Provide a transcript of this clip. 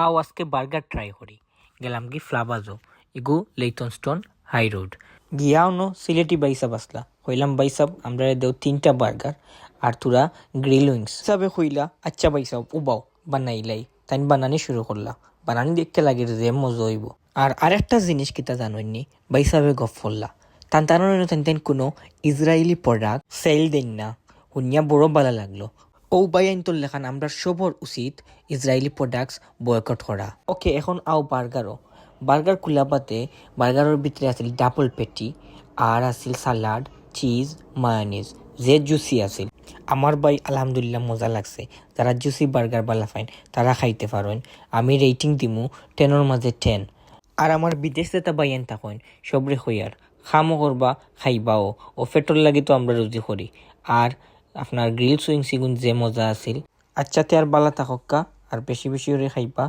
আও আজকে burger try করি। গেলাম কি ফ্লাবাজো ইগু লেইটনস্টোন হাই রোড গিয়াও নো সিলেটি বাইসাব আসলা হইলাম বাইসাব আমরা দেও 3টা বার্গার আর তোরা গ্রিল উইংস হিসাবে হইলা আচ্ছা বাইসাব উবাও বানাইলাই তাই বানানি শুরু করলা বানানি দেখতে লাগে যে মজা হইব। আর আরেকটা জিনিস কিতা জানোইনি বাইসাবে গফ করলা তান তেন কোনো ইসরায়েলি প্রোডাক্ট সেল দেন না হুনিয়া বড় বালা লাগলো। ও বাইন তোর লেখান আমরা সবর উচিত ইসরায়েলি প্রোডাক্টস বয়কট করা। ওকে এখন আও বার্গার খুলাবাতে বার্গারের ভিতরে আছিল ডাবল পেটি আর আছিল সালাড চিজ মায়োনিজ যে জুসি আছিল। আমার ভাই আলহামদুলিল্লাহ মজা লাগছে। যারা জুসি বার্গার বালা ফাইন তারা খাইতে পারেন। আমি রেটিং দিমু 10-এর মাঝে 10। আর আমার বিদেশ যেটা বাইন থাকেন সবরে হইয়ার খামো করবা খাইবাও ও পেট্রোল লাগি তো আমরা রুজি করি। আর আপনার গ্রিল সুইং সিগুন যে মজা আছিল। আচ্ছা তে আর বালা থাকা আর বেশি বেশি করে খাইবা।